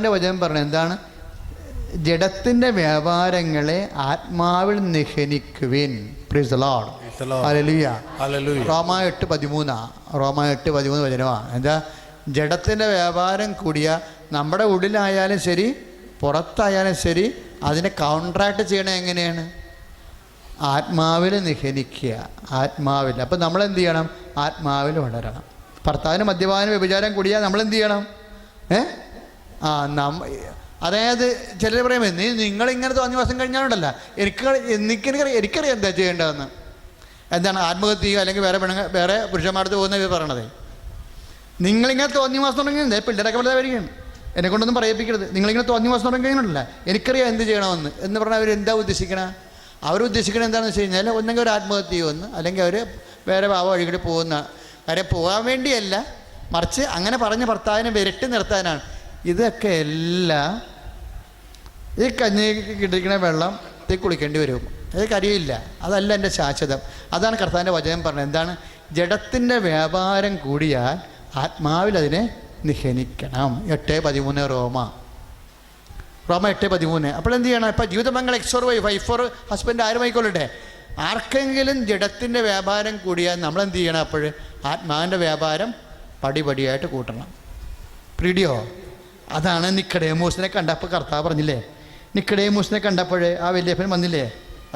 കർത്താവിൻ്റെ വചനം പറഞ്ഞു എന്താണ്? ജഡത്തിൻ്റെ വ്യാപാരങ്ങളെ ആത്മാവിൽ നിഹനിക്കുവിൻ. Praise the Lord. ഹല്ലേലൂയ. റോമ 8:13 വചനമാണ്. എന്താ? ജഡത്തിൻ്റെ വ്യാപാരം കൂടിയ നമ്മുടെ ഉള്ളിലായാലും ശരി പുറത്തായാലും ശരി അതിനെ കൗൺട്രാക്ട് ചെയ്യണത് എങ്ങനെയാണ്? ആത്മാവിൽ നിഹനിക്കുക. ആത്മാവിൽ. അപ്പം നമ്മളെന്ത് ചെയ്യണം? ആത്മാവിൽ വളരണം. ഭർത്താവിന് മദ്യപാനം വ്യഭിചാരം കൂടിയാൽ നമ്മളെന്ത് ചെയ്യണം? അതായത് ചിലർ പറയുമ്പോൾ നിങ്ങളിങ്ങനെ തോന്നിവാസം കഴിഞ്ഞാലുണ്ടല്ല എനിക്കറിയാം എന്താ ചെയ്യേണ്ടതെന്ന്. എന്താണ്? ആത്മഹത്യ ചെയ്യുക അല്ലെങ്കിൽ വേറെ പുരുഷന്മാർക്ക് പോകുന്ന ഇവർ പറയണത്. നിങ്ങളിങ്ങനെ തോന്നിവാസം തുടങ്ങി പിള്ളേരൊക്കെ വളരെ വരികയാണ്, എന്നെ കൊണ്ടൊന്നും പറയിപ്പിക്കരുത്. നിങ്ങളിങ്ങനെ തോന്നിവാസം തുടങ്ങി കഴിഞ്ഞിട്ടില്ല എനിക്കറിയാം എന്ത് ചെയ്യണമെന്ന് എന്ന് പറഞ്ഞാൽ അവരെന്താ ഉദ്ദേശിക്കണം? അവരുദ്ദേശിക്കണത് എന്താണെന്ന് വെച്ച് കഴിഞ്ഞാൽ ഒന്നെങ്കിൽ ഒരു ആത്മഹത്യ ചെയ്യുമെന്ന്, അല്ലെങ്കിൽ അവർ വേറെ പാവ വഴികൂടി പോകുന്ന കാര്യം. പോകാൻ വേണ്ടിയല്ല, മറിച്ച് അങ്ങനെ പറഞ്ഞ ഭർത്താവിനെ വിരട്ടി നിർത്താനാണ്. ഇതൊക്കെ എല്ലാം ഈ കഞ്ഞിക്ക് കിട്ടിയിരിക്കുന്ന വെള്ളത്തിൽ കുളിക്കേണ്ടി വരും. അത് കരിയില്ല. അതല്ല എൻ്റെ ശാശ്വതം. അതാണ് കർത്താവിൻ്റെ വചനം പറഞ്ഞത്. എന്താണ്? ജഡത്തിൻ്റെ വ്യാപാരം കൂടിയാൽ ആത്മാവിൽ അതിനെ നിഹനിക്കണം. 8:13 റോമ 8:13. അപ്പോൾ എന്ത് ചെയ്യണം? ഇപ്പം ജീവിതമംഗൾ വൈഫ് ഫോർ ഹസ്ബൻഡ് ആരും ആയിക്കൊള്ളട്ടെ, ആർക്കെങ്കിലും ജഡത്തിൻ്റെ വ്യാപാരം കൂടിയാൽ നമ്മളെന്ത് ചെയ്യണം? അപ്പോൾ ആത്മാവിൻ്റെ വ്യാപാരം പടിപടിയായിട്ട് കൂട്ടണം. പ്രീഡിയോ. അതാണ് നിക്കഡേമൂസിനെ കണ്ടപ്പോൾ കർത്താവ് പറഞ്ഞില്ലേ, നിക്കഡേമൂസിനെ കണ്ടപ്പോൾ ആ വല്യപ്പൻ വന്നില്ലേ,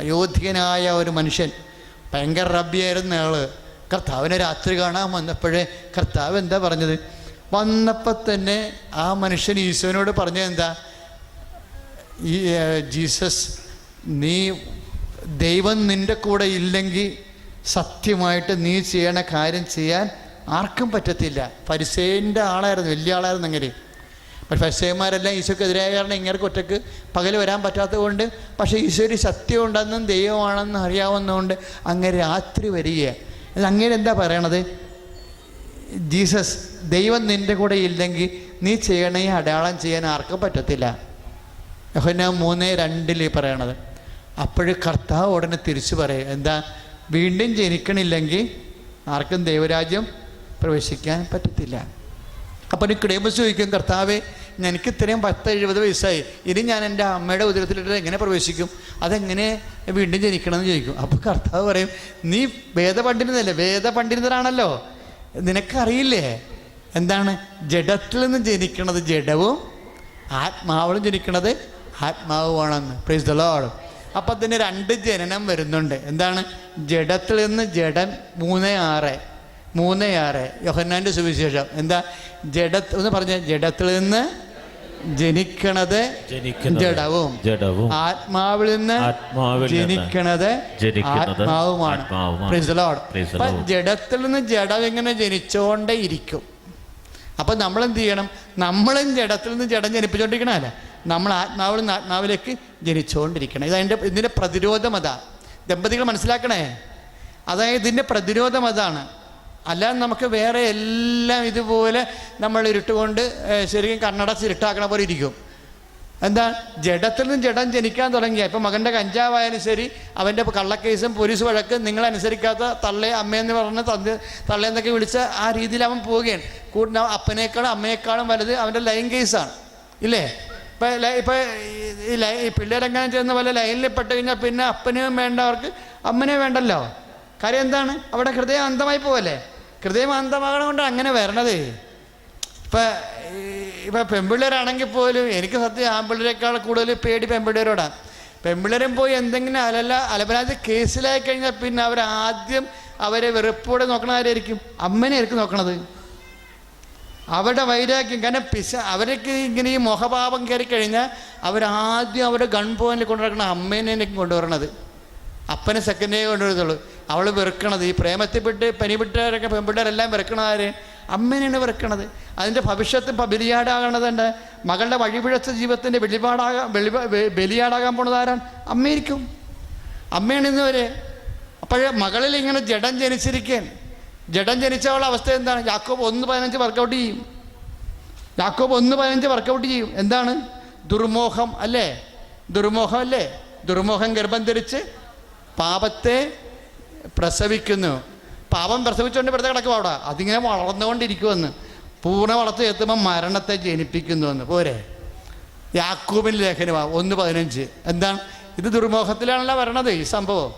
അയോധ്യനായ ഒരു മനുഷ്യൻ, ഭയങ്കര റബ്ബിയായിരുന്ന ആൾ. കർത്താവിനെ രാത്രി കാണാൻ വന്നപ്പോഴേ കർത്താവ് എന്താ പറഞ്ഞത്? വന്നപ്പോൾ തന്നെ ആ മനുഷ്യൻ ഈശോനോട് പറഞ്ഞത് എന്താ? ഈ ജീസസ്, നീ ദൈവം നിൻ്റെ കൂടെ ഇല്ലെങ്കിൽ സത്യമായിട്ട് നീ ചെയ്യണ കാര്യം ചെയ്യാൻ ആർക്കും പറ്റത്തില്ല. ഫരിസേയൻ്റെ ആളായിരുന്നു, വലിയ ആളായിരുന്നു. അങ്ങനെ പക്ഷെ ഫരിസേയന്മാരെല്ലാം ഈശോക്കെതിരായ കാരണം ഇങ്ങേർക്ക് ഒറ്റക്ക് പകൽ വരാൻ പറ്റാത്തത് കൊണ്ട്, പക്ഷേ ഈശോയുടെ സത്യം ഉണ്ടെന്നും ദൈവമാണെന്നും അറിയാവുന്നതുകൊണ്ട് അങ്ങനെ രാത്രി വരികയാണ്. അങ്ങനെ എന്താ പറയണത്? ജീസസ്, ദൈവം നിൻ്റെ കൂടെ ഇല്ലെങ്കിൽ നീ ചെയ്യണ ഈ അടയാളം ചെയ്യാൻ ആർക്കും പറ്റത്തില്ല. യോഹന്നാൻ 3:2 പറയണത്. അപ്പോഴും കർത്താവ് ഉടനെ തിരിച്ചു പറയും എന്താ? വീണ്ടും ജനിക്കണില്ലെങ്കിൽ ആർക്കും ദൈവരാജ്യം പ്രവേശിക്കാൻ പറ്റത്തില്ല. അപ്പോൾ നിക്കോദേമോസ് ചോദിക്കും, കർത്താവേ, എനിക്ക് ഇത്രയും 10-70 വയസ്സായി, ഇനി ഞാൻ എൻ്റെ അമ്മയുടെ ഉദരത്തിലിട്ട് എങ്ങനെ പ്രവേശിക്കും? അതെങ്ങനെ വീണ്ടും ജനിക്കണമെന്ന് ചോദിക്കും. അപ്പോൾ കർത്താവ് പറയും, നീ വേദപണ്ഡിതനാണല്ലോ, നിനക്കറിയില്ലേ എന്താണ്? ജഡത്തിൽ നിന്ന് ജനിക്കണത് ജഡവും ആത്മാവിലും ജനിക്കണത് ആത്മാവുമാണെന്ന്. Praise the Lord. അപ്പം അതിന് 2 ജനനം വരുന്നുണ്ട്. എന്താണ്? ജഡത്തിൽ നിന്ന് ജഡൻ 3:6 യോഹന്നാൻ്റെ സുവിശേഷം. എന്താ? ഒന്ന് പറഞ്ഞ, ജഡത്തിൽ നിന്ന് ജനിക്കണത് ജഡവും ആത്മാവിൽ നിന്ന് ജനിക്കണത് ആത്മാവുമാണ്. Praise the Lord. അപ്പം ജഡത്തിൽ നിന്ന് ജഡം ഇങ്ങനെ ജനിച്ചോണ്ടേ ഇരിക്കും. അപ്പം നമ്മളെന്ത് ചെയ്യണം? നമ്മളും ജഡത്തിൽ നിന്ന് ജഡം ജനിപ്പിച്ചുകൊണ്ടിരിക്കണമല്ല, നമ്മൾ ആത്മാവിൽ നിന്ന് ആത്മാവിലേക്ക് ജനിച്ചുകൊണ്ടിരിക്കണം. ഇതിൻ്റെ പ്രതിരോധം അതാ. ദമ്പതികൾ മനസ്സിലാക്കണേ. അതായത് ഇതിൻ്റെ പ്രതിരോധം അതാണ്. അല്ലാതെ നമുക്ക് വേറെ എല്ലാം ഇതുപോലെ നമ്മൾ ഇരുട്ടുകൊണ്ട് ശരിക്കും കണ്ണടച്ച് ഇരുട്ടാക്കണ പോലെ ഇരിക്കും. എന്താ? ജഡത്തിൽ നിന്ന് ജഡം ജനിക്കാൻ തുടങ്ങിയ ഇപ്പം മകൻ്റെ കഞ്ചാവായാലും ശരി, അവൻ്റെ കള്ളക്കേസും പോലീസ് വഴക്ക്, നിങ്ങളനുസരിക്കാത്ത തള്ളേ അമ്മയെന്ന് പറഞ്ഞ് തള്ളേന്നൊക്കെ വിളിച്ച ആ രീതിയിൽ അവൻ പോവുകയാണ്. അപ്പനേക്കാളും അമ്മയെക്കാളും വലുത് അവൻ്റെ ലൈൻ കേസാണ്, ഇല്ലേ? ഇപ്പം ഈ പിള്ളേരെങ്ങനെ ചെയ്യുന്ന പോലെ ലൈനിൽ പെട്ട് കഴിഞ്ഞാൽ പിന്നെ അപ്പനെയും വേണ്ട, അവർക്ക് അമ്മനെയും വേണ്ടല്ലോ. കാര്യം എന്താണ്? അവിടെ ഹൃദയം അന്ധമായി പോവല്ലേ. ഹൃദയം അന്ധമാകണം കൊണ്ട് അങ്ങനെ വരണത്. ഇപ്പം പെൺപിള്ളേരാണെങ്കിൽ പോലും എനിക്ക് സത്യം ആൺപിള്ളേരെക്കാൾ കൂടുതൽ പേടി പെൺപിള്ളേരോടാണ്. പെൺപിള്ളേരും പോയി എന്തെങ്കിലും അലപരാധി കേസിലായി കഴിഞ്ഞാൽ പിന്നെ അവരാദ്യം അവരെ വെറുപ്പോടെ നോക്കണ ആരായിരിക്കും? അമ്മനെയായിരിക്കും നോക്കണത്. അവരുടെ വൈരാഗ്യം, കാരണം അവർക്ക് ഇങ്ങനെ ഈ മുഖഭാവം കയറി കഴിഞ്ഞാൽ അവരാദ്യം അവരുടെ ഗൺ പോയിന്റിൽ കൊണ്ടുവരണം അമ്മേനെയൊക്കെ കൊണ്ടുവരണത്. അപ്പനെ സെക്കൻഡേ കൊണ്ടുവരത്തുള്ളൂ. അവൾ വെറുക്കണത്, ഈ പ്രേമത്തിൽപ്പെട്ട് പനിപിട്ടവരൊക്കെ പെൺപിള്ളേരെല്ലാം വെറുക്കണതാര്? അമ്മേനെയാണ് വെറുക്കണത്. അതിൻ്റെ ഭവിഷ്യത്ത് ബലിയാടാകണതുണ്ട്. മകളുടെ വഴിപിഴച്ച ജീവിതത്തിൻ്റെ ബലിയാടാകാൻ പോണതാരാണ്? അമ്മയായിരിക്കും. അമ്മയാണ് ഇന്നുവരെ. അപ്പോഴേ മകളിൽ ഇങ്ങനെ ജഡം ജനിച്ചിരിക്കാൻ, ജഡം ജനിച്ചവളുടെ അവസ്ഥ എന്താണ്? യാക്കോബ് 1:15 വർക്കൗട്ട് ചെയ്യും. യാക്കോബ് 1:15 വർക്കൗട്ട് ചെയ്യും. എന്താണ്? ദുർമോഹം അല്ലേ? ദുർമോഹം അല്ലേ? ദുർമോഹം ഗർഭം ധരിച്ച് പാപത്തെ പ്രസവിക്കുന്നു. പാപം പ്രസവിച്ചുകൊണ്ട് വെറുതെ കിടക്കും അവിടെ. അതിങ്ങനെ വളർന്നുകൊണ്ടിരിക്കുമെന്ന്. പൂർണ്ണ വളർച്ച എത്തുമ്പോൾ മരണത്തെ ജനിപ്പിക്കുന്നുവെന്ന്. പോരെ? യാക്കോബിൻ്റെ ലേഖനമാണ് 1:15. എന്താണ് ഇത്? ദുർമോഹത്തിലാണല്ലോ വരണത് ഈ സംഭവം.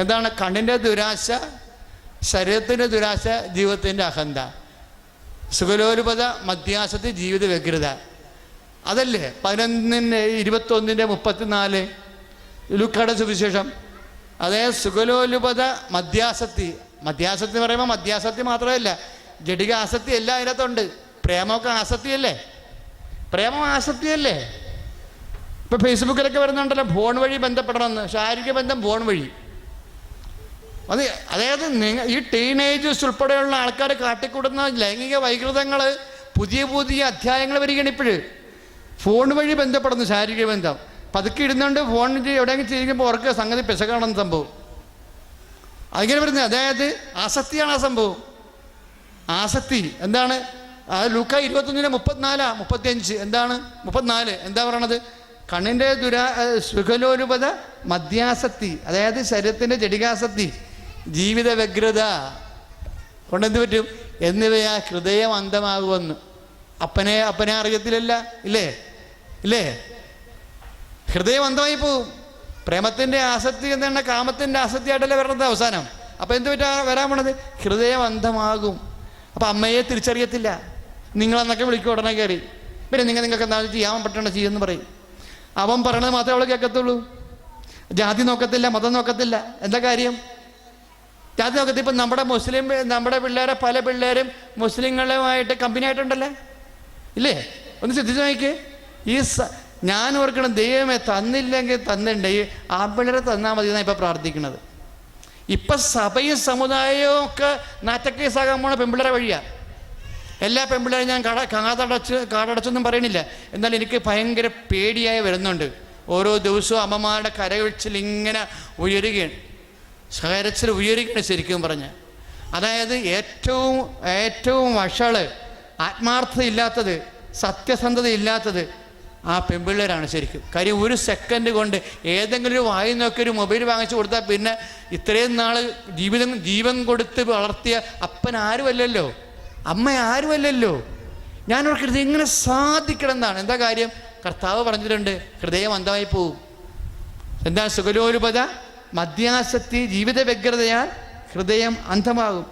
എന്താണ്? കണ്ണിൻ്റെ ദുരാശ, ശരീരത്തിൻ്റെ ദുരാശ, ജീവിതത്തിൻ്റെ അഹന്ത, സുഖലോലുപത, മധ്യാസക്തി, ജീവിത വ്യഗ്രത. അതല്ലേ 11:21-34 ലൂക്കായുടെ സുവിശേഷം. അതേ സുഖലോലുപത, മധ്യാസക്തി. മധ്യാസക്തി എന്ന് പറയുമ്പോൾ മധ്യാസക്തി മാത്രമല്ല, ജഡിക ആസക്തി എല്ലാം അതിനകത്തുണ്ട്. പ്രേമമൊക്കെ ആസക്തിയല്ലേ? പ്രേമം ആസക്തിയല്ലേ? ഇപ്പോൾ ഫേസ്ബുക്കിലൊക്കെ വരുന്നുണ്ടല്ലോ ഫോൺ വഴി ബന്ധപ്പെടണമെന്ന്. ശാരീരിക ബന്ധം ഫോൺ വഴി. അതായത് ഈ ടീനേജേഴ്സ് ഉൾപ്പെടെയുള്ള ആൾക്കാർ കാട്ടിക്കൂടുന്ന ലൈംഗിക വൈകൃതങ്ങൾ പുതിയ പുതിയ അധ്യായങ്ങൾ വരികയാണ് ഇപ്പോഴും. ഫോൺ വഴി ബന്ധപ്പെടുന്നു ശാരീരിക ബന്ധം. പതുക്കെ ഇടുന്നുണ്ട് ഫോൺ എവിടെയെങ്കിലും ചെയ്യുമ്പോൾ ഓർക്ക് സംഗതി പിശകാണെന്ന് സംഭവം. അതിങ്ങനെ വരുന്നത് അതായത് ആസക്തിയാണ് ആ സംഭവം. ആസക്തി എന്താണ്? ലൂക്ക 21:34-35. എന്താണ് 34? എന്താ പറയണത്? കണ്ണിൻ്റെ സുഖലോലുപത, മദ്യാസക്തി, അതായത് ശരീരത്തിൻ്റെ ജഡികാസക്തി, ജീവിത വ്യഗ്രത കൊണ്ടെന്ത് പറ്റും? എന്നിവയാ ഹൃദയം അന്ധമാകുമെന്ന്. അപ്പനെ അറിയത്തില്ലല്ല, ഇല്ലേ? ഹൃദയം അന്ധമായി പോവും. പ്രേമത്തിൻ്റെ ആസക്തി എന്താണ്? കാമത്തിൻ്റെ ആസക്തിയായിട്ടല്ലേ വരണത് അവസാനം. അപ്പം എന്ത് വരാൻ പോണത്? ഹൃദയം അന്ധമാകും. അപ്പം അമ്മയെ തിരിച്ചറിയത്തില്ല. നിങ്ങളെന്നൊക്കെ വിളിക്കും ഉടനെ കയറി. പിന്നെ നിങ്ങൾക്ക് എന്താ ചെയ്യാൻ പറ്റണം ചെയ്യുമെന്ന് പറയും. അവൻ പറയണത് മാത്രമേ അവൾ കേൾക്കത്തുള്ളൂ. ജാതി നോക്കത്തില്ല, മതം നോക്കത്തില്ല. എന്താ കാര്യം? ജാതി നോക്കത്തില്ല. ഇപ്പം നമ്മുടെ പിള്ളേരെ പല പിള്ളേരും മുസ്ലിങ്ങളുമായിട്ട് കമ്പനി ആയിട്ടുണ്ടല്ലേ, ഇല്ലേ? ഒന്ന് ശ്രദ്ധിച്ചു നോക്കിക്കേ. ഞാൻ ഓർക്കണം, ദൈവമേ തന്നില്ലെങ്കിൽ തന്നിട്ടുണ്ട്, ഈ ആൺപിള്ളേരെ തന്നാൽ മതി എന്നാണ് ഇപ്പം പ്രാർത്ഥിക്കുന്നത്. ഇപ്പം സഭയും സമുദായവും ഒക്കെ നാറ്റക്കേസാകാൻ പോണ പെൺപിള്ളേരെ വഴിയാണ്. എല്ലാ പെൺപിള്ളേരും ഞാൻ കാടടച്ചൊന്നും പറയണില്ല. എന്നാൽ എനിക്ക് ഭയങ്കര പേടിയായി വരുന്നുണ്ട്. ഓരോ ദിവസവും അമ്മമാരുടെ കരകച്ചിൽ ഇങ്ങനെ ഉയരുകയാണ്. ശരിക്കും പറഞ്ഞ്. അതായത് ഏറ്റവും വഷള്, ആത്മാർത്ഥത ഇല്ലാത്തത്, സത്യസന്ധത ഇല്ലാത്തത് ആ പെൺപിള്ളേരാണ് ശരിക്കും. കാര്യം ഒരു സെക്കൻഡ് കൊണ്ട് ഏതെങ്കിലും ഒരു വായി നോക്കി ഒരു മൊബൈൽ വാങ്ങിച്ചു കൊടുത്താൽ പിന്നെ ഇത്രയും നാൾ ജീവൻ കൊടുത്ത് വളർത്തിയ അപ്പൻ ആരുമല്ലല്ലോ, അമ്മ ആരുമല്ലല്ലോ. ഞാൻ ഓർക്കരുത് ഇങ്ങനെ സാധിക്കണം എന്നാണ്. എന്താ കാര്യം? കർത്താവ് പറഞ്ഞിട്ടുണ്ട്, ഹൃദയം അന്ധമായി പോവും. എന്താ? സുഖലോലുപത, മദ്യാസക്തി, ജീവിത വ്യഗ്രതയാൽ ഹൃദയം അന്ധമാകും.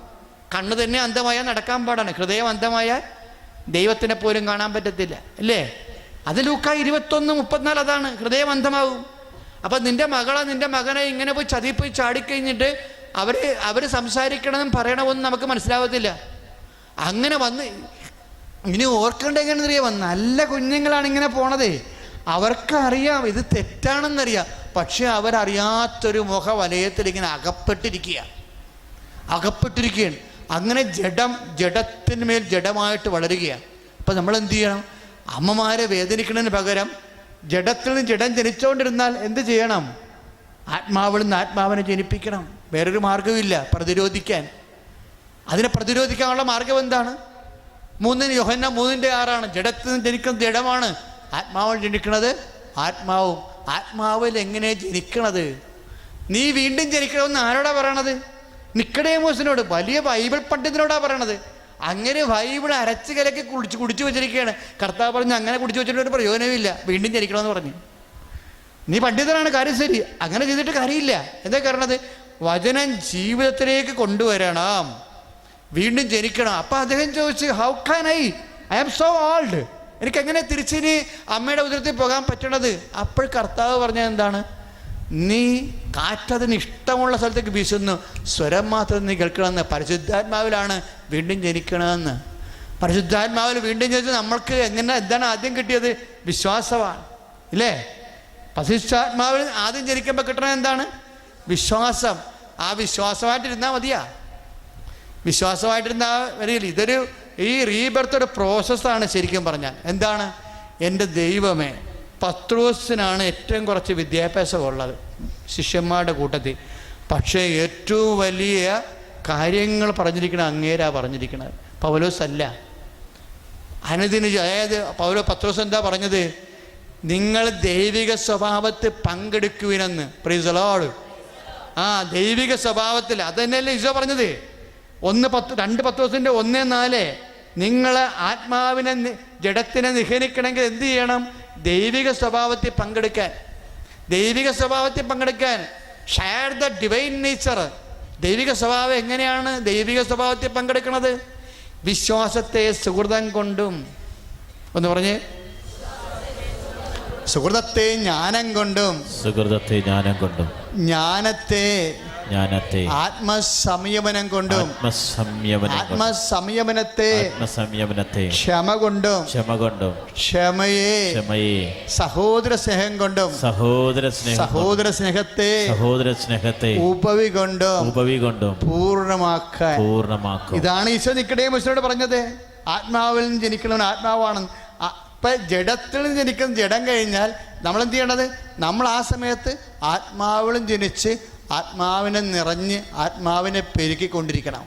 കണ്ണ് തന്നെ അന്ധമായാൽ നടക്കാൻ പാടാണ്. ഹൃദയം അന്ധമായാൽ ദൈവത്തിനെ പോലും കാണാൻ പറ്റത്തില്ല, അല്ലേ? അത് ലൂക്ക 21:34 അതാണ്. ഹൃദയം അന്ധമാകും. അപ്പം നിൻ്റെ മകനെ ഇങ്ങനെ പോയി ചതിപ്പോയി ചാടിക്കഴിഞ്ഞിട്ട് അവർ സംസാരിക്കണമെന്നും പറയണമെന്നും നമുക്ക് മനസ്സിലാവത്തില്ല. അങ്ങനെ വന്ന് ഇനി ഓർക്കേണ്ട എങ്ങനെയെന്നറിയാമോ? നല്ല കുഞ്ഞുങ്ങളാണ് ഇങ്ങനെ പോണതേ. അവർക്കറിയാം ഇത് തെറ്റാണെന്നറിയാം. പക്ഷെ അവരറിയാത്തൊരു മുഖവലയത്തിൽ ഇങ്ങനെ അകപ്പെട്ടിരിക്കുകയാണ്. അങ്ങനെ ജഡത്തിന്മേൽ ജഡമായിട്ട് വളരുകയാണ്. അപ്പം നമ്മൾ എന്ത് ചെയ്യണം? അമ്മമാരെ വേദനിക്കുന്നതിന് പകരം ജഡത്തിൽ നിന്ന് ജഡം ജനിച്ചുകൊണ്ടിരുന്നാൽ എന്ത് ചെയ്യണം? ആത്മാവിൽ നിന്ന് ആത്മാവിനെ ജനിപ്പിക്കണം. വേറൊരു മാർഗമില്ല പ്രതിരോധിക്കാൻ. അതിനെ പ്രതിരോധിക്കാനുള്ള മാർഗം എന്താണ്? യോഹന്നാൻ 3:6 ജഡത്തിൽ നിന്ന് ജനിക്കുന്നത് ജഡമാണ്, ആത്മാവിൽ ജനിക്കുന്നത് ആത്മാവും. ആത്മാവിൽ എങ്ങനെ ജനിക്കണത്? നീ വീണ്ടും ജനിക്കണമെന്ന് ആരോടാ പറയണത്? നിക്കോദേമോസിനോട്, വലിയ ബൈബിൾ പണ്ഡിതനോടാ പറയണത്. അങ്ങനെ ബൈബിൾ അരച്ച് കലക്കി കുടിച്ചു വെച്ചിരിക്കുകയാണ്. കർത്താവ് പറഞ്ഞു അങ്ങനെ കുടിച്ചു വെച്ചിട്ട് ഒരു പ്രയോജനമില്ല, വീണ്ടും ജനിക്കണമെന്ന് പറഞ്ഞു. നീ പണ്ഡിതനാണ്, കാര്യം ശരി, അങ്ങനെ ചെയ്തിട്ട് കാര്യമില്ല. എന്താ കാരണത്? വചനം ജീവിതത്തിലേക്ക് കൊണ്ടുവരണം, വീണ്ടും ജനിക്കണം. അപ്പം അദ്ദേഹം ചോദിച്ചു, how can I am so old, എനിക്കെങ്ങനെ തിരിച്ചിനി അമ്മയുടെ ഉദരത്തിൽ പോകാൻ പറ്റണത്? അപ്പോൾ കർത്താവ് പറഞ്ഞത് എന്താണ്? നീ കാറ്റതിന് ഇഷ്ടമുള്ള സ്ഥലത്തേക്ക് വീശുന്നു, സ്വരം മാത്രം നീ കേൾക്കണമെന്ന്. പരിശുദ്ധാത്മാവിലാണ് വീണ്ടും ജനിക്കണമെന്ന്. പരിശുദ്ധാത്മാവിൽ വീണ്ടും ജനിച്ച് നമ്മൾക്ക് എന്താണ് ആദ്യം കിട്ടിയത്? വിശ്വാസമാണ്, ഇല്ലേ? പരിശുദ്ധാത്മാവിൽ ആദ്യം ജനിക്കുമ്പോൾ കിട്ടണത് എന്താണ്? വിശ്വാസം. ആ വിശ്വാസമായിട്ടിരുന്നാൽ മതിയാ. വിശ്വാസമായിട്ടിരുന്നാൽ വരില്ല. ഈ റീബർത്ത് ഒരു പ്രോസസ്സാണ് ശരിക്കും പറഞ്ഞാൽ. എന്താണ്? എൻ്റെ ദൈവമേ, പത്രോസിനാണ് ഏറ്റവും കുറച്ച് വിദ്യാഭ്യാസമുള്ളത് ശിഷ്യന്മാരുടെ കൂട്ടത്തിൽ. പക്ഷേ ഏറ്റവും വലിയ കാര്യങ്ങൾ പറഞ്ഞിരിക്കുന്നത് അങ്ങേരാ പറഞ്ഞിരിക്കുന്നത്, പൗലോസ് അല്ല. അതായത് പത്രോസ് എന്താ പറഞ്ഞത്? നിങ്ങൾ ദൈവിക സ്വഭാവത്തിൽ പങ്കെടുക്കുവിനെന്ന്. Price the Lord. ദൈവിക സ്വഭാവത്തിൽ. അത് തന്നെയല്ലേ ഈശോ പറഞ്ഞത്? 2 പത്രോസിൻ്റെ 1:4 നിങ്ങൾ ആത്മാവിനെ ജഡത്തിനെ നിഹനിക്കണമെങ്കിൽ എന്ത് ചെയ്യണം? ദൈവിക സ്വഭാവത്തിൽ പങ്കെടുക്കാൻ ഷെയർ ദ ഡിവൈൻ നേച്ചർ. ദൈവിക സ്വഭാവം എങ്ങനെയാണ് ദൈവിക സ്വഭാവത്തിൽ പങ്കെടുക്കുന്നത്? വിശ്വാസത്തെ സുഹൃതം കൊണ്ടും, ഒന്ന് പറഞ്ഞേ, സുഹൃതത്തെ ജ്ഞാനം കൊണ്ടും, ജ്ഞാനത്തെ ആത്മസംയമനം കൊണ്ടും, ആത്മസംയമനത്തെ ക്ഷമ കൊണ്ടും, ക്ഷമയെ സഹോദര സ്നേഹം കൊണ്ടും, സഹോദര സ്നേഹത്തെ ഉപവി കൊണ്ടും പൂർണ്ണമാക്കാൻ. ഇതാണ് ഈശോ നിക്കോദേമോസിനോട് പറഞ്ഞത്. ആത്മാവിൽ നിന്ന് ജനിക്കണവൻ ആത്മാവാണ്. ഇപ്പം ജഡത്തിൽ നിന്ന് ജനിക്കുന്ന ജഡം കഴിഞ്ഞാൽ നമ്മളെന്ത് ചെയ്യണത്? നമ്മൾ ആ സമയത്ത് ആത്മാവിലും ജനിച്ച് ആത്മാവിനെ നിറഞ്ഞ് ആത്മാവിനെ പെരുക്കിക്കൊണ്ടിരിക്കണം.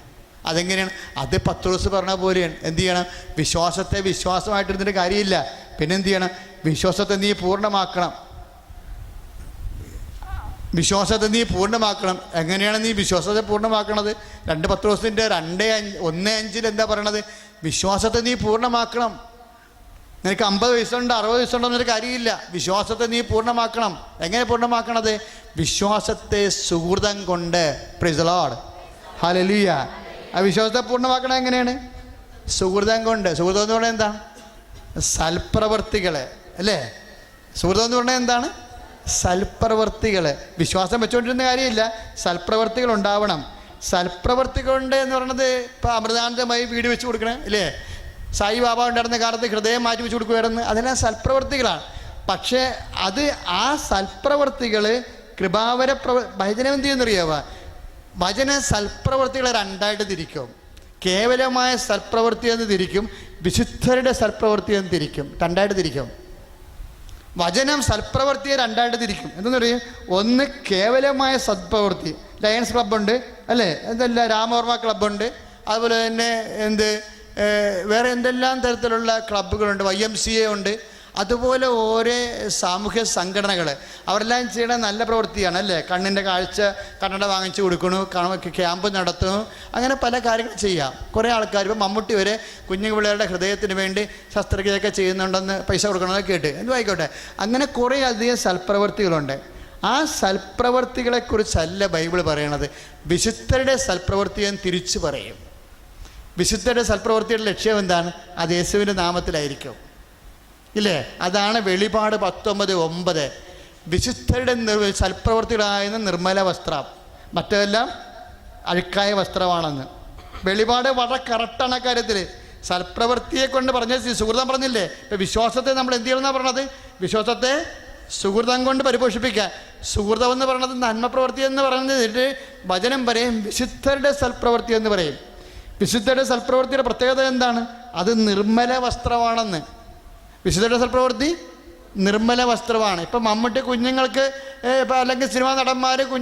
അതെങ്ങനെയാണ്? അത് പത്രോസ് പറഞ്ഞ പോലെയാണ്. എന്ത് ചെയ്യണം? വിശ്വാസത്തെ വിശ്വാസമായിട്ടിരുന്നിട്ട് കാര്യമില്ല. പിന്നെ എന്ത് ചെയ്യണം? വിശ്വാസത്തെ നീ പൂർണ്ണമാക്കണം. എങ്ങനെയാണ് നീ വിശ്വാസത്തെ പൂർണ്ണമാക്കണത്? 2 പത്രോസിൻ്റെ 2:1-5 എന്താ പറയണത്? വിശ്വാസത്തെ നീ പൂർണ്ണമാക്കണം. നിനക്ക് 50 വയസ്സുണ്ട് 60 വയസ്സുണ്ടോ എന്നൊരു കാര്യമില്ല. വിശ്വാസത്തെ നീ പൂർണ്ണമാക്കണം. എങ്ങനെ പൂർണ്ണമാക്കണത്? വിശ്വാസത്തെ സുഹൃതം കൊണ്ട്. Price the Lord, hallelujah. ആ വിശ്വാസത്തെ പൂർണ്ണമാക്കണം എങ്ങനെയാണ്? സുഹൃതം കൊണ്ട്. സുഹൃതം എന്ന് പറഞ്ഞാൽ എന്താ? സൽപ്രവർത്തികളെ, അല്ലേ? സുഹൃതം എന്ന് പറഞ്ഞാൽ എന്താണ്? സൽപ്രവർത്തികൾ. വിശ്വാസം വെച്ചുകൊണ്ടിരുന്ന കാര്യമില്ല, സൽപ്രവർത്തികൾ ഉണ്ടാവണം. സൽപ്രവർത്തികളുണ്ട് എന്ന് പറയുന്നത് ഇപ്പോൾ അമൃതാനന്ദമായി വീട് വെച്ച് കൊടുക്കണേ, ഇല്ലേ? സായി ബാബ ഉണ്ടായിരുന്ന കാലത്ത് ഹൃദയം മാറ്റി വെച്ച് കൊടുക്കുമായിരുന്നു. അതെല്ലാം സൽപ്രവർത്തികളാണ്. പക്ഷേ ആ സൽപ്രവർത്തികൾ കൃപാവര ഭജനം എന്ത് ചെയ്യുന്നറിയാവ? ഭജന സൽപ്രവർത്തികളെ 2ആയിട്ട് തിരിക്കും. കേവലമായ സൽപ്രവൃത്തി എന്ന് തിരിക്കും, വിശുദ്ധരുടെ സൽപ്രവൃത്തി എന്ന് തിരിക്കും. 2ആയിട്ട് തിരിക്കും. വചനം സൽപ്രവൃത്തിയെ 2ആയിട്ട് തിരിക്കും. എന്തെന്ന് പറയും? ഒന്ന് കേവലമായ സത്പ്രവൃത്തി. ലയൺസ് ക്ലബ്ബുണ്ട്, അല്ലേ? എന്തല്ല രാമവർമ്മ ക്ലബ്ബുണ്ട്. അതുപോലെ തന്നെ വേറെ എന്തെല്ലാം തരത്തിലുള്ള ക്ലബ്ബുകളുണ്ട്, YMCA ഉണ്ട്. അതുപോലെ ഓരോ സാമൂഹ്യ സംഘടനകൾ അവരെല്ലാം ചെയ്യണ നല്ല പ്രവൃത്തിയാണ്, അല്ലേ? കണ്ണിൻ്റെ കാഴ്ച കണ്ണട വാങ്ങിച്ചു കൊടുക്കണു, ക്യാമ്പ് നടത്തുന്നു, അങ്ങനെ പല കാര്യങ്ങൾ ചെയ്യാം. കുറേ ആൾക്കാർ ഇപ്പോൾ മമ്മൂട്ടി വരെ കുഞ്ഞു പിള്ളേരുടെ ഹൃദയത്തിന് വേണ്ടി ശസ്ത്രക്രിയയൊക്കെ ചെയ്യുന്നുണ്ടെന്ന് പൈസ കൊടുക്കണമെന്ന് കേട്ട്. എന്തും ആയിക്കോട്ടെ, അങ്ങനെ കുറേ അധികം സൽപ്രവൃത്തികളുണ്ട്. ആ സൽപ്രവൃത്തികളെക്കുറിച്ചല്ല ബൈബിൾ പറയണത്. വിശുദ്ധരുടെ സൽപ്രവൃത്തിയെന്ന് തിരിച്ചു പറയും. വിശുദ്ധരുടെ സൽപ്രവൃത്തിയുടെ ലക്ഷ്യം എന്താണ്? അത് യേശുവിൻ്റെ നാമത്തിലായിരിക്കും, ഇല്ലേ? അതാണ് വെളിപാട് 19:9. വിശുദ്ധരുടെ സൽപ്രവൃത്തികളായിരുന്ന നിർമ്മല വസ്ത്രം, മറ്റെല്ലാം അഴുക്കായ വസ്ത്രമാണെന്ന്. വെളിപാട് വളരെ കറക്റ്റാണ് കാര്യത്തിൽ. സൽപ്രവൃത്തിയെ കൊണ്ട് പറഞ്ഞ സുഹൃതം പറഞ്ഞില്ലേ? ഇപ്പം വിശ്വാസത്തെ നമ്മൾ എന്ത് ചെയ്യണമെന്നാണ് പറഞ്ഞത്? വിശ്വാസത്തെ സുഹൃതം കൊണ്ട് പരിപോഷിപ്പിക്കുക. സുഹൃതം എന്ന് പറയുന്നത് നന്മപ്രവൃത്തി എന്ന് പറയുന്നത് വചനം പറയും വിശുദ്ധരുടെ സൽപ്രവൃത്തി എന്ന് പറയും. വിശുദ്ധരുടെ സൽപ്രവൃത്തിയുടെ പ്രത്യേകത എന്താണ്? അത് നിർമ്മല വസ്ത്രമാണെന്ന്. വിശുദ്ധരുടെ സൽപ്രവൃത്തി നിർമ്മല വസ്ത്രമാണ്. ഇപ്പം മമ്മൂട്ടി കുഞ്ഞുങ്ങൾക്ക് ഇപ്പം അല്ലെങ്കിൽ സിനിമാ നടന്മാർ ഇപ്പം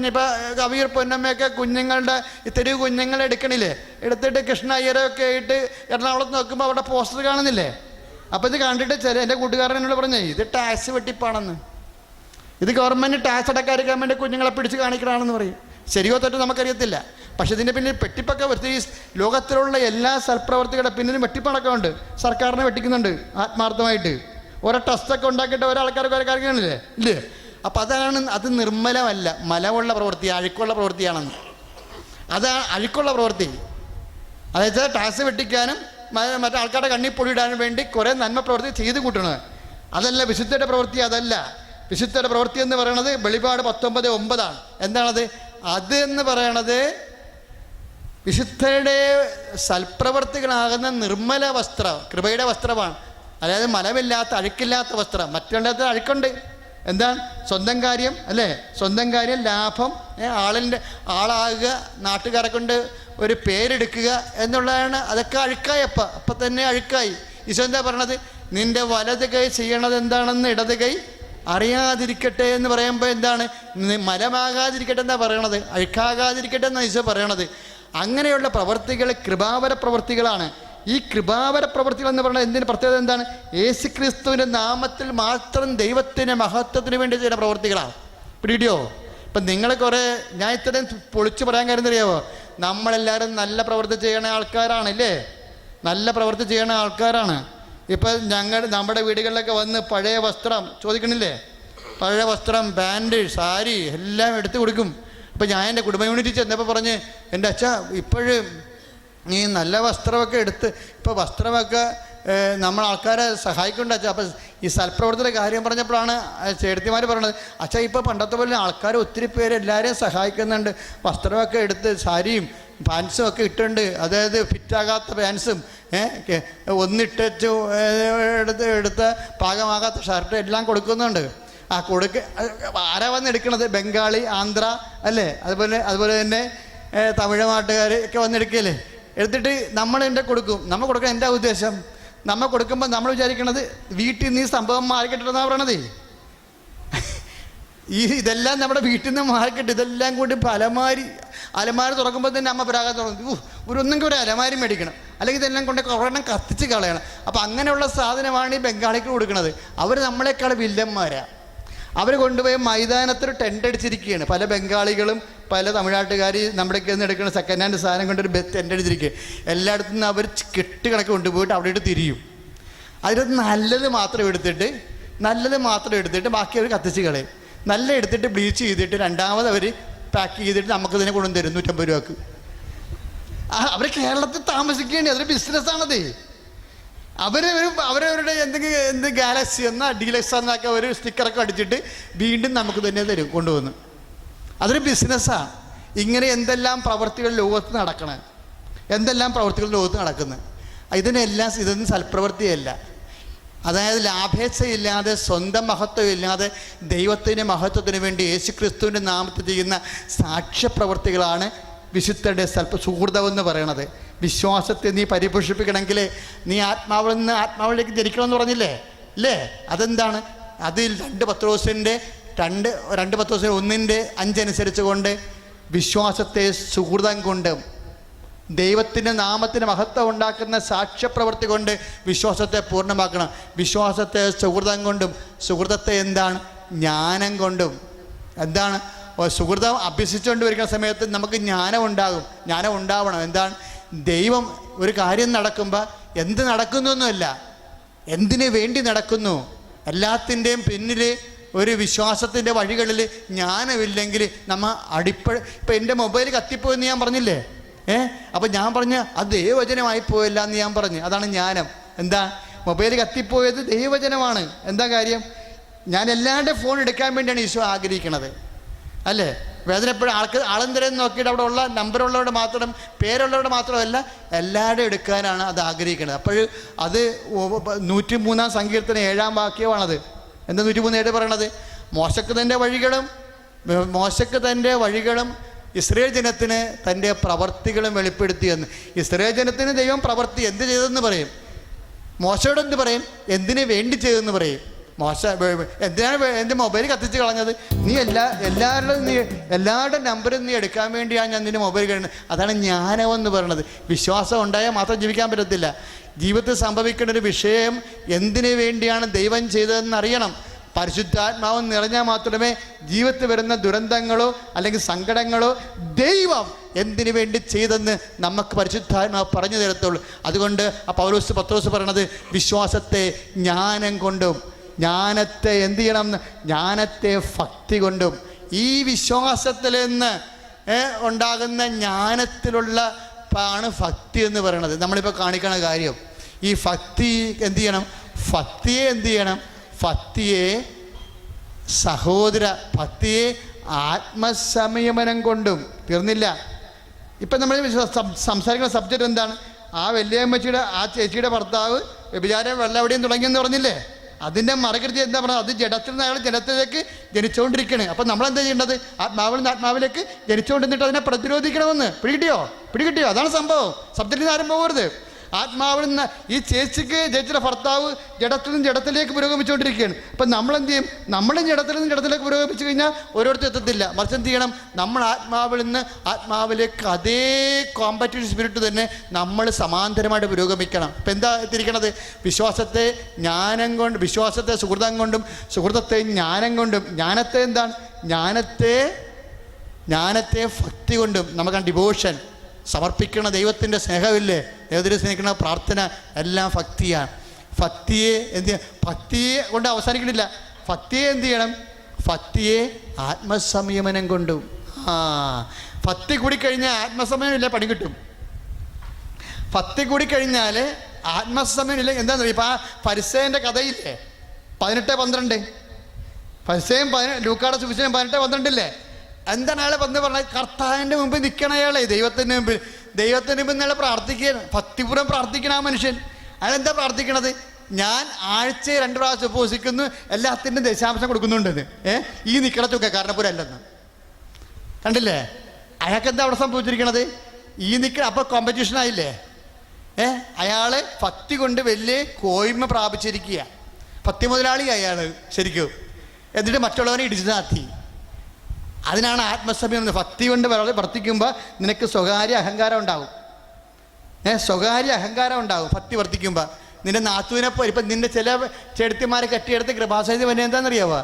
കവിയൂർ പൊന്നമ്മയൊക്കെ കുഞ്ഞുങ്ങളുടെ തെരുവ് കുഞ്ഞുങ്ങളെ എടുക്കണില്ലേ? എടുത്തിട്ട് കൃഷ്ണ അയ്യരൊക്കെ ആയിട്ട് എറണാകുളത്ത് നോക്കുമ്പോൾ അവിടെ പോസ്റ്റർ കാണുന്നില്ലേ? അപ്പോൾ ഇത് കണ്ടിട്ട് എൻ്റെ കൂട്ടുകാരൻ എന്നോട് പറഞ്ഞേ, ഇത് ടാക്സ് വെട്ടിപ്പാണെന്ന്, ഇത് ഗവൺമെൻറ് ടാക്സ് അടക്കാതിരിക്കാൻ വേണ്ടി കുഞ്ഞുങ്ങളെ പിടിച്ച് കാണിക്കണമെന്ന് പറയും. ശരിയോ തെറ്റോ നമുക്കറിയത്തില്ല. പക്ഷെ ഇതിൻ്റെ പിന്നിൽ വെട്ടിപ്പൊക്കെ വരുത്തി. ലോകത്തിലുള്ള എല്ലാ സൽപ്രവർത്തികളുടെ പിന്നിലും വെട്ടിപ്പണക്കമുണ്ട്. സർക്കാരിനെ വെട്ടിക്കുന്നുണ്ട് ആത്മാർത്ഥമായിട്ട്. ഓരോ ടെസ്റ്റൊക്കെ ഉണ്ടാക്കിയിട്ട് ഒരാൾക്കാർക്ക് ഓരോ കാര്യങ്ങളില്ലേ ഇല്ലേ? അപ്പം അത് നിർമ്മലമല്ല, മലമുള്ള പ്രവൃത്തി, അഴുക്കുള്ള പ്രവൃത്തിയാണെന്ന്. അഴുക്കുള്ള പ്രവൃത്തി. അതായത് ടാക്സ് വെട്ടിക്കാനും മറ്റേ ആൾക്കാരുടെ കണ്ണിൽ പൊടിയിടാനും വേണ്ടി കുറേ നന്മ പ്രവൃത്തി ചെയ്ത് കൂട്ടണത്. അതല്ല വിശുദ്ധയുടെ പ്രവൃത്തി, അതല്ല. വിശുദ്ധയുടെ പ്രവൃത്തി എന്ന് പറയുന്നത് വെളിപാട് 19:9. എന്താണത്? അത് എന്ന് പറയണത് വിശുദ്ധരുടെ സൽപ്രവർത്തികളാകുന്ന നിർമ്മല വസ്ത്രം, കൃപയുടെ വസ്ത്രമാണ്. അതായത് മലമില്ലാത്ത അഴുക്കില്ലാത്ത വസ്ത്രം. മറ്റുള്ളതിനകത്ത് അഴുക്കുണ്ട്. എന്താണ്? സ്വന്തം കാര്യം, അല്ലേ? സ്വന്തം കാര്യം, ലാഭം, ആളാകുക, നാട്ടുകാരെ കൊണ്ട് ഒരു പേരെടുക്കുക എന്നുള്ളതാണ്. അതൊക്കെ അഴുക്കായി. അപ്പം തന്നെ അഴുക്കായി. ഈശോ എന്താ പറയണത്? നിൻ്റെ വലത് കൈ ചെയ്യണത് എന്താണെന്ന് ഇടത് കൈ അറിയാതിരിക്കട്ടെ എന്ന് പറയുമ്പോൾ എന്താണ്? മലമാകാതിരിക്കട്ടെ എന്നാ പറയണത്, അഴുക്കാകാതിരിക്കട്ടെ എന്നാണ് ഈശോ പറയണത്. അങ്ങനെയുള്ള പ്രവൃത്തികൾ കൃപാവര പ്രവൃത്തികളാണ്. ഈ കൃപാവര പ്രവൃത്തികൾ എന്ന് പറയുന്നത് എന്തിന് പ്രത്യേകത എന്താണ്? യേശുക്രിസ്തുവിൻ്റെ നാമത്തിൽ മാത്രം ദൈവത്തിൻ്റെ മഹത്വത്തിന് വേണ്ടി ചെയ്യുന്ന പ്രവൃത്തികളാണ്. പിടിയോ? ഇപ്പം നിങ്ങൾ ഞാൻ ഇത്രയും പൊളിച്ചു പറയാൻ കാര്യം അറിയാമോ? നമ്മളെല്ലാവരും നല്ല പ്രവൃത്തി ചെയ്യണ ആൾക്കാരാണ്, ഇല്ലേ? നല്ല പ്രവൃത്തി ചെയ്യണ ആൾക്കാരാണ്. ഇപ്പം നമ്മുടെ വീടുകളിലൊക്കെ വന്ന് പഴയ വസ്ത്രം ചോദിക്കണില്ലേ? പഴയ വസ്ത്രം, പാൻറ്, സാരി എല്ലാം എടുത്തു കൊടുക്കും. ഇപ്പം ഞാൻ എൻ്റെ കുടുംബ യൂണിറ്റിൽ ചെന്നപ്പോൾ പറഞ്ഞ്, എൻ്റെ അച്ഛാ ഇപ്പോഴും നീ നല്ല വസ്ത്രമൊക്കെ എടുത്ത്, ഇപ്പോൾ വസ്ത്രമൊക്കെ നമ്മൾ ആൾക്കാരെ സഹായിക്കുന്നുണ്ട് അച്ഛാ. അപ്പം ഈ സൽപ്രവർത്തന കാര്യം പറഞ്ഞപ്പോഴാണ് ചേട്ടത്തിമാർ പറയണത്, അച്ഛാ ഇപ്പോൾ പണ്ടത്തെ പോലെ ആൾക്കാർ ഒത്തിരി പേര് എല്ലാവരെയും സഹായിക്കുന്നുണ്ട്, വസ്ത്രമൊക്കെ എടുത്ത് സാരിയും പാൻസും ഒക്കെ ഇട്ടുണ്ട്, അതായത് ഫിറ്റാകാത്ത പാൻസും ഒന്നിട്ടു എടുത്ത പാകമാകാത്ത ഷർട്ട് എല്ലാം കൊടുക്കുന്നുണ്ട്. ആരാ വന്ന് എടുക്കണത്? ബംഗാളി, ആന്ധ്ര അല്ലേ, അതുപോലെ തന്നെ തമിഴ് നാട്ടുകാർ ഒക്കെ വന്നെടുക്കല്ലേ. എടുത്തിട്ട് നമ്മൾ കൊടുക്കും. നമ്മൾ കൊടുക്കാൻ എൻ്റെ ഉദ്ദേശം, നമ്മൾ കൊടുക്കുമ്പോൾ നമ്മൾ വിചാരിക്കണത് വീട്ടിൽ നിന്ന് ഈ സംഭവം മാറിക്കിട്ടെന്നാണ് പറയണത്. ഇതെല്ലാം നമ്മുടെ വീട്ടിൽ നിന്ന് മാറിക്കിട്ട് ഇതെല്ലാം കൂടി ഇപ്പോൾ അലമാരി തുറക്കുമ്പോൾ തന്നെ അമ്മ പ്രാകാൻ തുടങ്ങും, ഒന്നെങ്കിൽ ഒരു അലമാരി മേടിക്കണം, അല്ലെങ്കിൽ ഇതെല്ലാം കൊണ്ട് ഒരെണ്ണം കത്തിച്ച് കളയണം. അപ്പോൾ അങ്ങനെയുള്ള സാധനമാണ് ഈ ബംഗാളിക്ക് കൊടുക്കുന്നത്. അവർ നമ്മളെക്കാൾ വില്ലന്മാരാണ്. അവർ കൊണ്ടുപോയി മൈതാനത്തൊരു ടെൻ്റ് അടിച്ചിരിക്കുകയാണ്. പല ബംഗാളികളും പല തമിഴ്നാട്ടുകാർ നമ്മുടെ നിന്ന് എടുക്കുന്ന സെക്കൻഡ് ഹാൻഡ് സാധനം കൊണ്ടൊരു ടെൻ്റ് അടിച്ചിരിക്കുക. എല്ലായിടത്തു നിന്ന് അവർ കെട്ടുകണക്ക് കൊണ്ടുപോയിട്ട് അവിടെ ഇട്ട് തിരിയും. അതിനകത്ത് നല്ലത് മാത്രം എടുത്തിട്ട് ബാക്കി അവർ കത്തിച്ച് കളയും. നല്ല എടുത്തിട്ട് ബ്ലീച്ച് ചെയ്തിട്ട് രണ്ടാമത് അവർ പാക്ക് ചെയ്തിട്ട് നമുക്ക് തന്നെ കൊണ്ടുതരും 150 രൂപക്ക്. അവർ കേരളത്തിൽ താമസിക്കുകയാണ്. അതൊരു ബിസിനസ്സാണത്. അവരവരുടെ എന്ത് ഗാലക്സി എന്നാ ഡീലക്സ് എന്നൊക്കെ ഒരു സ്റ്റിക്കറൊക്കെ അടിച്ചിട്ട് വീണ്ടും നമുക്ക് തന്നെ തരും കൊണ്ടുവന്ന്. അതൊരു ബിസിനസ്സാണ്. ഇങ്ങനെ എന്തെല്ലാം പ്രവർത്തികൾ ലോകത്ത് നടക്കുന്നത്, ഇതൊന്നും സൽപ്രവൃത്തിയല്ല. അതായത് ലാഭേച്ഛയില്ലാതെ, സ്വന്തം മഹത്വമില്ലാതെ ദൈവത്തിൻ്റെ മഹത്വത്തിന് വേണ്ടി യേശു ക്രിസ്തുവിൻ്റെ നാമത്തിൽ ചെയ്യുന്ന സാക്ഷ്യപ്രവൃത്തികളാണ് വിശുദ്ധരുടെ സുഹൃതമെന്ന് പറയണത്. വിശ്വാസത്തെ നീ പരിപോഷിപ്പിക്കണമെങ്കിൽ നീ ആത്മാവിൽ നിന്ന് ആത്മാവിലേക്ക് ജനിക്കണമെന്ന് പറഞ്ഞില്ലേ അല്ലേ? അതെന്താണ്? അതിൽ 2 പത്രോസിൻ്റെ 1:5 അനുസരിച്ച് കൊണ്ട് വിശ്വാസത്തെ സുഹൃതം കൊണ്ടും ദൈവത്തിൻ്റെ നാമത്തിന് മഹത്വം ഉണ്ടാക്കുന്ന സാക്ഷ്യപ്രവൃത്തി കൊണ്ട് വിശ്വാസത്തെ പൂർണ്ണമാക്കണം. വിശ്വാസത്തെ സുഹൃതം കൊണ്ടും, സുഹൃതത്തെ എന്താണ്? ജ്ഞാനം കൊണ്ടും. എന്താണ്? സുഹൃതം അഭ്യസിച്ചുകൊണ്ട് വരുന്ന സമയത്ത് നമുക്ക് ജ്ഞാനം ഉണ്ടാവണം. എന്താണ്? ദൈവം ഒരു കാര്യം നടക്കുമ്പോൾ എന്ത് നടക്കുന്നു എന്നല്ല, എന്തിനു വേണ്ടി നടക്കുന്നു. എല്ലാത്തിൻ്റെയും പിന്നിൽ ഒരു വിശ്വാസത്തിൻ്റെ വഴികളിൽ ജ്ഞാനമില്ലെങ്കിൽ നമ്മൾ ഇപ്പം എൻ്റെ മൊബൈൽ കത്തിപ്പോയെന്ന് ഞാൻ പറഞ്ഞില്ലേ? അപ്പം ഞാൻ പറഞ്ഞ് അത് ദൈവവചനമായി പോയല്ല എന്ന് ഞാൻ പറഞ്ഞു. അതാണ് ജ്ഞാനം. എന്താ? മൊബൈൽ കത്തിപ്പോയത് ദൈവവചനമാണ്. എന്താ കാര്യം? ഞാൻ എല്ലാവരുടെയും ഫോൺ എടുക്കാൻ വേണ്ടിയാണ് ഈശോ ആഗ്രഹിക്കണത് അല്ലേ? വേദനപ്പോഴും ആളെന്തരം നോക്കിയിട്ട് അവിടെ ഉള്ള നമ്പറുള്ളവരുടെ മാത്രം, പേരുള്ളവരുടെ മാത്രമല്ല, എല്ലാവരുടെയും എടുക്കാനാണ് അത് ആഗ്രഹിക്കുന്നത്. അപ്പോൾ അത് 103-ാം സങ്കീർത്തനം 7-ാം വാക്യമാണത്. എന്താ 103:7 പറയണത്? മോശക്ക് തൻ്റെ വഴികളും ഇസ്രായേൽ ജനത്തിന് തൻ്റെ പ്രവർത്തികളും വെളിപ്പെടുത്തിയെന്ന്. ഇസ്രായേൽ ജനത്തിന് ദൈവം പ്രവർത്തി എന്ത് ചെയ്തെന്ന് പറയും. മോശയോട് എന്ത് പറയും? എന്തിനു വേണ്ടി ചെയ്തെന്ന് പറയും. എന്തിനാണ് എൻ്റെ മൊബൈൽ കത്തിച്ച് കളഞ്ഞത്? നീ എല്ലാവരുടെ നമ്പറും നീ എടുക്കാൻ വേണ്ടിയാണ് ഞാൻ നിൻ്റെ മൊബൈൽ കഴിയുന്നത്. അതാണ് ജ്ഞാനമെന്ന് പറയുന്നത്. വിശ്വാസം ഉണ്ടായാൽ മാത്രം ജീവിക്കാൻ പറ്റത്തില്ല. ജീവിതത്തിൽ സംഭവിക്കേണ്ട ഒരു വിഷയം എന്തിനു വേണ്ടിയാണ് ദൈവം ചെയ്തതെന്ന് അറിയണം. പരിശുദ്ധാത്മാവ് നിറഞ്ഞാൽ മാത്രമേ ജീവിതത്തിൽ വരുന്ന ദുരന്തങ്ങളോ അല്ലെങ്കിൽ സങ്കടങ്ങളോ ദൈവം എന്തിനു വേണ്ടി ചെയ്തെന്ന് നമുക്ക് പരിശുദ്ധാത്മാവ് പറഞ്ഞു തരത്തുള്ളൂ. അതുകൊണ്ട് പത്രോസ് പറയണത് വിശ്വാസത്തെ ജ്ഞാനം കൊണ്ടും, ജ്ഞാനത്തെ എന്ത് ചെയ്യണം? ജ്ഞാനത്തെ ഭക്തി കൊണ്ടും. ഈ വിശ്വാസത്തിൽ നിന്ന് ഉണ്ടാകുന്ന ജ്ഞാനത്തിലുള്ള ആണ് ഭക്തി എന്ന് പറയുന്നത്. നമ്മളിപ്പോൾ കാണിക്കണ കാര്യം ഈ ഭക്തി എന്ത് ചെയ്യണം? ഭക്തിയെ ഭക്തിയെ ആത്മസംയമനം കൊണ്ടും. തീർന്നില്ല. ഇപ്പം നമ്മൾ സംസാരിക്കുന്ന സബ്ജക്റ്റ് എന്താണ്? ആ വല്യമ്മച്ചിയുടെ ആ ചേച്ചിയുടെ ഭർത്താവ് വ്യഭിചാരം വെള്ളവടിയും തുടങ്ങിയെന്ന് പറഞ്ഞില്ലേ? അതിൻ്റെ മറുകൃതി എന്താ പറയുക? അത് ജഡത്തിൽ നിന്ന് അയാൾ ജഡത്തിലേക്ക് ജനിച്ചുകൊണ്ടിരിക്കുകയാണ്. അപ്പം നമ്മളെന്താ ചെയ്യേണ്ടത്? ആത്മാവിൽ നിന്ന് ആത്മാവിലേക്ക് ജനിച്ചുകൊണ്ടിരുന്നിട്ട് അതിനെ പ്രതിരോധിക്കണമെന്ന്. പിടികിട്ടിയോ? അതാണ് സംഭവം. സബ്ജക്റ്റിൽ നിന്ന് ആരും പോകരുത്. ആത്മാവിൽ നിന്ന് ഈ ചേച്ചിയുടെ ഭർത്താവ് ജഡത്തിൽ നിന്ന് ജഡത്തിലേക്ക് പുരോഗമിച്ചുകൊണ്ടിരിക്കുകയാണ്. അപ്പം നമ്മളെന്ത് ചെയ്യും? നമ്മളും ജഡത്തിൽ നിന്ന് ജഡത്തിലേക്ക് പുരോഗമിച്ചു കഴിഞ്ഞാൽ ഓരോരുത്തരും എത്തത്തില്ല. മറിച്ച് എന്ത് ചെയ്യണം? നമ്മൾ ആത്മാവിൽ നിന്ന് ആത്മാവിലേക്ക് അതേ കോമ്പറ്റീവ് സ്പിരിറ്റ് തന്നെ നമ്മൾ സമാന്തരമായിട്ട് പുരോഗമിക്കണം. ഇപ്പം എന്താ എത്തിയിരിക്കണത്? വിശ്വാസത്തെ ജ്ഞാനം കൊണ്ട്, വിശ്വാസത്തെ സുഹൃതം കൊണ്ടും, സുഹൃതത്തെ ജ്ഞാനം കൊണ്ടും. ജ്ഞാനത്തെ എന്താണ്? ജ്ഞാനത്തെ ഭക്തി കൊണ്ടും. നമുക്ക് ഡിവോഷൻ സമർപ്പിക്കണ ദൈവത്തിൻ്റെ സ്നേഹമില്ലേ? ദൈവത്തിനെ സ്നേഹിക്കുന്ന പ്രാർത്ഥന എല്ലാം ഭക്തിയാണ്. ഭക്തിയെ എന്ത് ചെയ്യണം? ഭക്തിയെ കൊണ്ട് അവസാനിക്കണില്ല. ഭക്തിയെ എന്ത് ചെയ്യണം? ഭക്തിയെ ആത്മസംയമനം കൊണ്ടും. ഭക്തി കൂടിക്കഴിഞ്ഞാൽ ആത്മസംയമനമില്ല, പണി കിട്ടും. ഭക്തി കൂടിക്കഴിഞ്ഞാൽ ആത്മസംയമനമില്ല. എന്താണെന്ന് പറയുക, ഇപ്പം ആ ഫരിസേയൻ്റെ കഥയില്ലേ 18:12, ഫരിസേയൻ ലൂക്കായുടെ സുവിശേഷം 18:12 എന്താണ് അയാളെ വന്ന് പറഞ്ഞത്? കർത്താവിൻ്റെ മുമ്പിൽ നിൽക്കണ അയാളെ, ദൈവത്തിൻ്റെ മുമ്പിൽ അയാളെ പ്രാർത്ഥിക്കുകയാണ്, ഭക്തിപൂർവ്വം പ്രാർത്ഥിക്കണം ആ മനുഷ്യൻ. അയാളെന്താ പ്രാർത്ഥിക്കണത്? ഞാൻ ആഴ്ചയിൽ 2 പ്രാവശ്യം ഉപവസിക്കുന്നു, എല്ലാത്തിൻ്റെ ദശാംശം കൊടുക്കുന്നുണ്ടെന്ന്. ഈ നിൽക്കണ ചുക്കക്കാരനെപ്പോലെ അല്ലെന്ന് കണ്ടില്ലേ? അയാൾക്ക് എന്താ അവിടെ സംഭവിച്ചിരിക്കണത്? ഈ നിൽക്കണ അപ്പോൾ കോമ്പറ്റീഷൻ ആയില്ലേ? അയാൾ ഭക്തി കൊണ്ട് വലിയ കോയ്മ പ്രാപിച്ചിരിക്കുക, ഭക്തി മുതലാളി അയാൾ ശരിക്കും. എന്നിട്ട് മറ്റുള്ളവരെ ഇടിച്ചു താത്തി. അതിനാണ് ആത്മസംയമനം. ഭക്തി കൊണ്ട് വർത്തിക്കുമ്പോൾ നിനക്ക് സ്വകാര്യ അഹങ്കാരം ഉണ്ടാവും. സ്വകാര്യ അഹങ്കാരം ഉണ്ടാവും ഭക്തി വർത്തിക്കുമ്പോൾ. നിന്റെ നാത്തുവിനെ പോലെ ഇപ്പം നിന്റെ ചില ചെടുത്തിമാരെ കെട്ടിയെടുത്ത് കൃപാസഹിത പിന്നെ എന്താണെന്നറിയാവോ?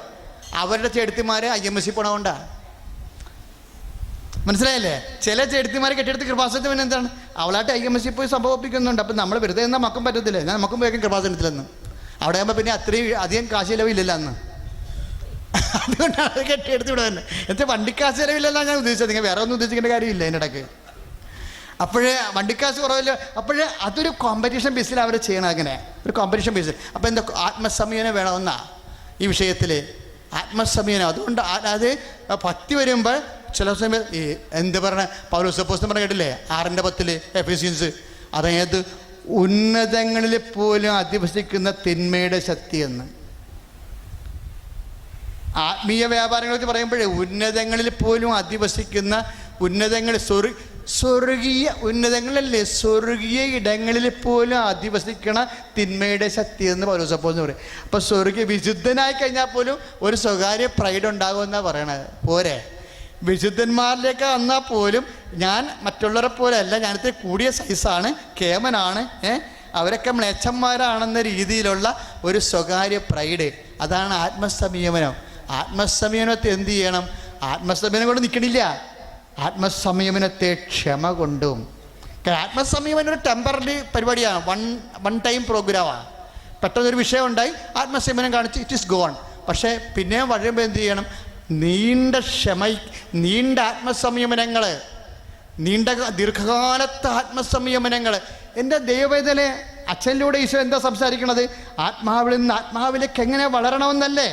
അവരുടെ ചെടുത്തിമാരെ IMSC പോണതുകൊണ്ടാണ്. മനസ്സിലായല്ലേ? ചില ചെടുത്തിമാരെ കെട്ടിയെടുത്ത് കൃപാസനത്തിന് പിന്നെ എന്താണ്? അവളായിട്ട് IMSC പോയി സംഭവിപ്പിക്കുന്നുണ്ട്. അപ്പം നമ്മൾ വെറുതെ എന്നാൽ മക്കും പറ്റത്തില്ല. ഞാൻ നമുക്കും വേഗം കൃപാസനത്തിലെന്ന് അവിടെ ആകുമ്പോൾ പിന്നെ അത്രയും അധികം കാശ് ചിലവില്ലല്ലോ അന്ന്. അതുകൊണ്ടാണ് അത് കെട്ടിയെടുത്ത് ഇവിടെ തന്നെ. എന്നിട്ട് വണ്ടിക്കാശ് ചിലവില്ലല്ലോ ഞാൻ ഉദ്ദേശിച്ചത്. നിങ്ങൾ വേറെ ഒന്നും ഉദ്ദേശിക്കേണ്ട കാര്യമില്ല അതിൻ്റെ ഇടയ്ക്ക്. അപ്പോഴേ വണ്ടിക്കാശ് കുറവില്ല. അപ്പോഴേ അതൊരു കോമ്പറ്റീഷൻ ബേസിൽ അവർ ചെയ്യണം. അങ്ങനെ ഒരു കോമ്പറ്റീഷൻ ബേസിൽ. അപ്പോൾ എന്താ ആത്മസംയമനം വേണമെന്നാ ഈ വിഷയത്തിൽ, ആത്മസംയമനം. അതുകൊണ്ട് അത് ഭക്തി വരുമ്പോൾ ചില സമയം ഈ എന്ത് പറഞ്ഞ പൗലോസ് അപ്പോസ്തലൻ പറഞ്ഞ കേട്ടില്ലേ 6:10 എഫെസ്യൻസ്, അതായത് ഉന്നതങ്ങളിൽ പോലും അധിവസിക്കുന്ന തിന്മയുടെ ശക്തി എന്ന്. ആത്മീയ വ്യാപാരങ്ങളൊക്കെ പറയുമ്പോഴേ ഉന്നതങ്ങളിൽ പോലും അധിവസിക്കുന്ന ഉന്നതങ്ങൾ സ്വർഗീയ ഉന്നതങ്ങളല്ലേ, സ്വർഗീയ ഇടങ്ങളിൽ പോലും അധിവസിക്കണ തിന്മയുടെ ശക്തി എന്ന് പൗലോസ് അപ്പോസ്തലൻ പറയും. അപ്പോൾ സ്വർഗീയ വിശുദ്ധനായി കഴിഞ്ഞാൽ പോലും ഒരു സ്വകാര്യ പ്രൈഡ് ഉണ്ടാകുമെന്നാണ് പറയണത്. പോരെ, വിശുദ്ധന്മാരിലേക്ക് വന്നാൽ പോലും ഞാൻ മറ്റുള്ളവരെ പോലെ അല്ല, ഞാനിത്തിരി കൂടിയ സൈസാണ്, കേമനാണ്, അവരൊക്കെ മ്ലേച്ഛന്മാരാണെന്ന രീതിയിലുള്ള ഒരു സ്വകാര്യ പ്രൈഡ്. അതാണ് ആത്മസംയമനം. ആത്മസംയമനത്തെ എന്ത് ചെയ്യണം? ആത്മസംയമനം കൊണ്ട് നിൽക്കണില്ല, ആത്മസംയമനത്തെ ക്ഷമ കൊണ്ടും. ആത്മസംയമനം ഒരു ടെമ്പററി പരിപാടിയാണ്, വൺ ടൈം പ്രോഗ്രാമാണ്. പെട്ടെന്നൊരു വിഷയം ഉണ്ടായി, ആത്മസംയമനം കാണിച്ച് ഇറ്റ് ഈസ് ഗോൺ. പക്ഷേ പിന്നെയും വഴുമ്പോൾ എന്ത് ചെയ്യണം? നീണ്ട ആത്മസംയമനങ്ങൾ, ദീർഘകാലത്തെ ആത്മസംയമനങ്ങൾ. എൻ്റെ ദൈവവേദനെ അച്ഛനിലൂടെ ഈശോ എന്താ സംസാരിക്കണത്? ആത്മാവിൽ നിന്ന് ആത്മാവിലേക്ക് എങ്ങനെ വളരണമെന്നല്ലേ?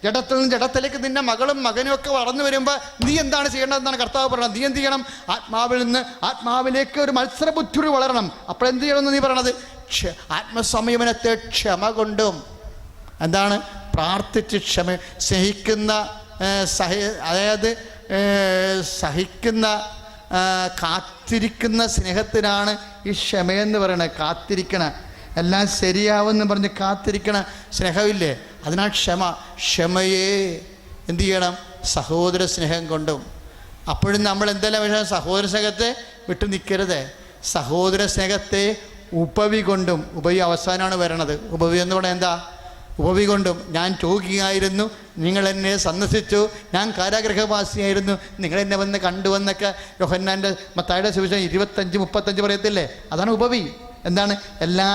ജഡത്തിൽ നിന്ന് ജഡത്തിലേക്ക് നിന്റെ മകളും മകനും ഒക്കെ വളർന്നു വരുമ്പോൾ നീ എന്താണ് ചെയ്യേണ്ടതെന്നാണ് കർത്താവ് പറയുന്നത്. നീ എന്ത് ചെയ്യണം? ആത്മാവിൽ നിന്ന് ആത്മാവിലേക്ക് ഒരു മത്സരബുദ്ധി വളരണം. അപ്പോൾ എന്ത് ചെയ്യണമെന്ന് നീ പറയണത്? ആത്മസംയമനത്തെ ക്ഷമ കൊണ്ടും. എന്താണ്? പ്രാർത്ഥിച്ച് സ്നേഹിക്കുന്ന അതായത് സഹിക്കുന്ന കാത്തിരിക്കുന്ന സ്നേഹത്തിനാണ് ഈ ക്ഷമയെന്ന് പറയണത്. കാത്തിരിക്കണ, എല്ലാം ശരിയാവെന്ന് പറഞ്ഞ് കാത്തിരിക്കണ സ്നേഹമില്ലേ, അതിനാണ് ക്ഷമ. ക്ഷമയെ എന്തു ചെയ്യണം? സഹോദര സ്നേഹം കൊണ്ടും. അപ്പോഴും നമ്മൾ എന്തെല്ലാം വിഷയം? സഹോദര സ്നേഹത്തെ വിട്ടു നിൽക്കരുത്. സഹോദര സ്നേഹത്തെ ഉപവി കൊണ്ടും. ഉപവി അവസാനമാണ് വരണത്. ഉപവി എന്ന് പറഞ്ഞാൽ എന്താ? ഉപവി കൊണ്ടും. ഞാൻ രോഗിയായിരുന്നു, നിങ്ങൾ എന്നെ സന്ദർശിച്ചു. ഞാൻ കാരാഗൃഹവാസിയായിരുന്നു, നിങ്ങളെന്നെ വന്ന് കണ്ടുവന്നൊക്കെ യോഹന്നാൻ്റെ മത്തായിയുടെ സുവിശേഷം 25:35 പറയത്തില്ലേ? അതാണ് ഉപവി. എന്താണ്? എല്ലാ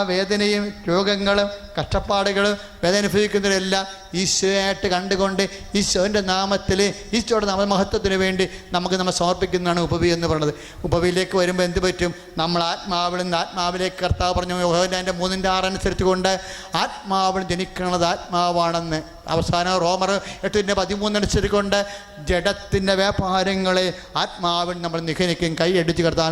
വേദനയും രോഗങ്ങളും കഷ്ടപ്പാടുകളും വേദന അനുഭവിക്കുന്നവരെല്ലാം ഈശോയായിട്ട് കണ്ടുകൊണ്ട് ഈശോൻ്റെ നാമത്തിൽ ഈശോയുടെ നാമമഹത്വത്തിന് വേണ്ടി നമ്മൾ സമർപ്പിക്കുന്നതാണ് ഉപവി എന്ന് പറയുന്നത്. ഉപവിയിലേക്ക് വരുമ്പോൾ എന്ത് പറ്റും? നമ്മൾ ആത്മാവിൽ നിന്ന് ആത്മാവിലേക്ക് കർത്താവ് പറഞ്ഞു യോഹന്നാൻ്റെ 3:6 അനുസരിച്ച് കൊണ്ട് ആത്മാവിൽ ജനിക്കുന്നത് ആത്മാവാണെന്ന്. അവസാനം റോമർ 8:13 അനുസരിച്ച് കൊണ്ട് ജഡത്തിൻ്റെ വ്യാപാരങ്ങളെ ആത്മാവിൽ നമ്മൾ നിഖനിക്കും. കൈയടിച്ച് കർത്താവ്